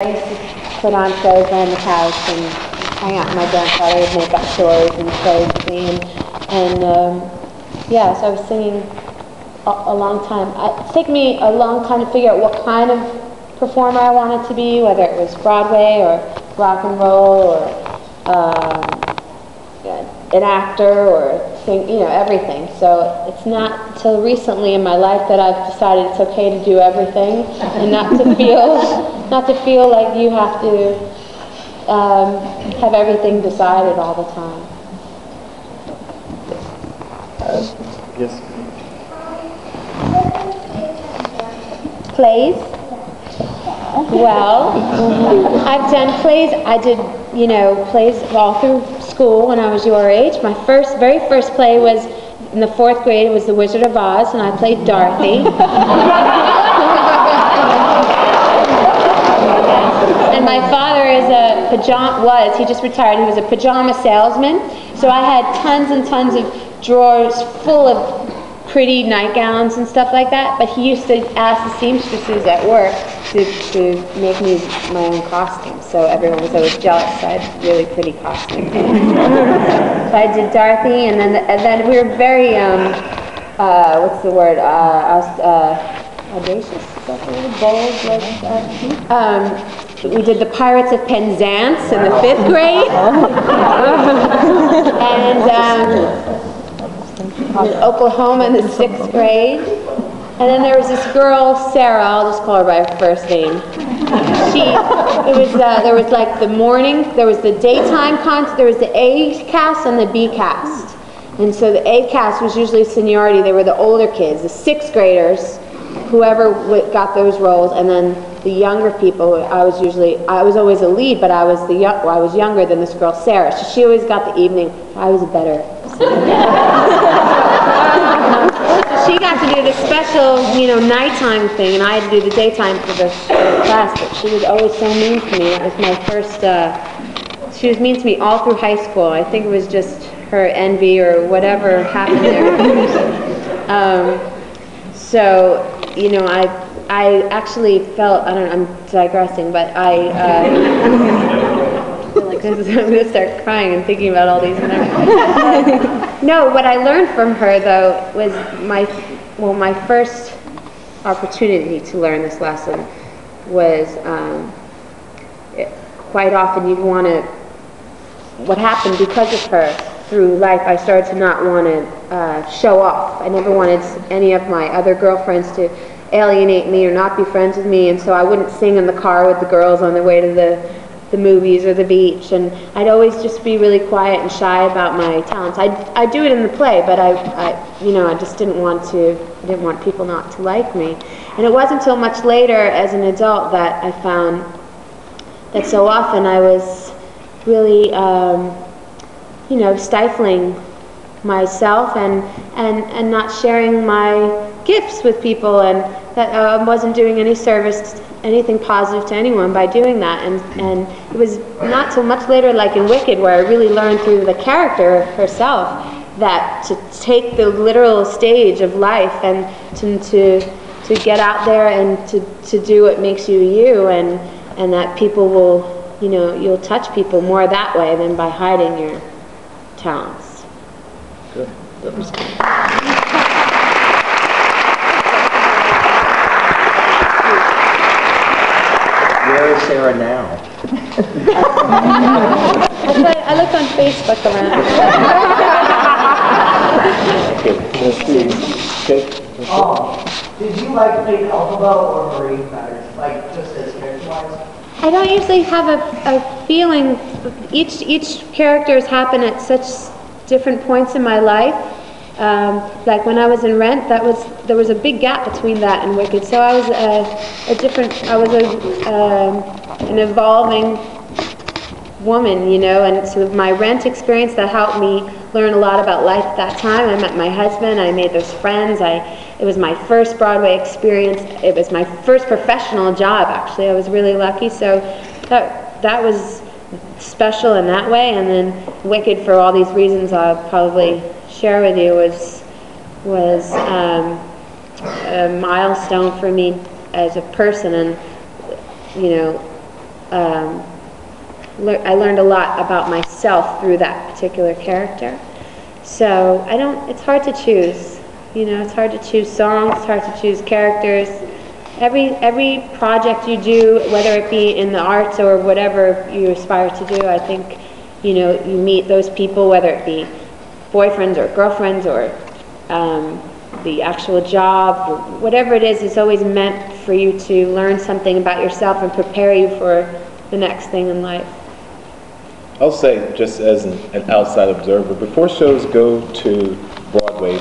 I used to put on shows around the house and hang out with my grandfather. Would make up stories and plays with me, yeah, so I was singing a long time. It took me a long time to figure out what kind of performer I wanted to be, whether it was Broadway or rock and roll or an actor or everything. So it's not until recently in my life that I've decided it's okay to do everything and not to feel like you have to have everything decided all the time. Yes. Plays? Well, I've done plays. I did, plays all through school when I was your age. My very first play was in the 4th grade. It was The Wizard of Oz, and I played Dorothy. And my father he just retired. He was a pajama salesman. So I had tons and tons of drawers full of pretty nightgowns and stuff like that, but he used to ask the seamstresses at work to make me my own costume, so everyone was always jealous. I had really pretty costumes. So I did Dorothy, and then we were very, what's the word, audacious, is that the word? Bold, we did the Pirates of Penzance in the 5th grade, and Oklahoma in the 6th grade. And then there was this girl, Sarah, I'll just call her by her first name. There was like the morning, there was the daytime concert, there was the A cast and the B cast. And so the A cast was usually seniority, they were the older kids, the 6th graders, whoever got those roles, and then the younger people, I was always a lead, but I was younger than this girl, Sarah. So she always got the evening, I was better. She got to do the special, nighttime thing, and I had to do the daytime for the class, but she was always so mean to me. It was my first, she was mean to me all through high school. I think it was just her envy or whatever happened there. I actually felt, I'm digressing, but I'm going to start crying and thinking about all these memories. No, what I learned from her, though, was my first opportunity to learn this lesson was quite often what happened because of her through life, I started to not want to show off. I never wanted any of my other girlfriends to alienate me or not be friends with me, and so I wouldn't sing in the car with the girls on their way to the movies or the beach, and I'd always just be really quiet and shy about my talents. I do it in the play, but I just didn't want people not to like me. And it wasn't until much later as an adult that I found that so often I was really stifling myself and not sharing my gifts with people, and that I wasn't doing anything positive to anyone by doing that. And it was not till much later, like in Wicked, where I really learned through the character herself that to take the literal stage of life and to get out there and to do what makes you you, and that people will, you'll touch people more that way than by hiding your talents. Good. That was good. Where is Sarah now? I looked on Facebook around. Okay. Did you like play Elphaba or Marie better? Like just as character-wise? I don't usually have a feeling. Each characters happen at such different points in my life. Like when I was in Rent, there was a big gap between that and Wicked. So I was an evolving woman, and so my Rent experience that helped me learn a lot about life at that time. I met my husband, I made those friends, it was my first Broadway experience, it was my first professional job actually. I was really lucky, so that was special in that way. And then Wicked, for all these reasons I'll probably share with you, was a milestone for me as a person, and I learned a lot about myself through that particular character. So it's hard to choose. It's hard to choose songs, it's hard to choose characters. Every project you do, whether it be in the arts or whatever you aspire to do, I think, you meet those people, whether it be boyfriends or girlfriends or the actual job, or whatever it is, it's always meant for you to learn something about yourself and prepare you for the next thing in life. I'll say, just as an outside observer, before shows go to Broadway,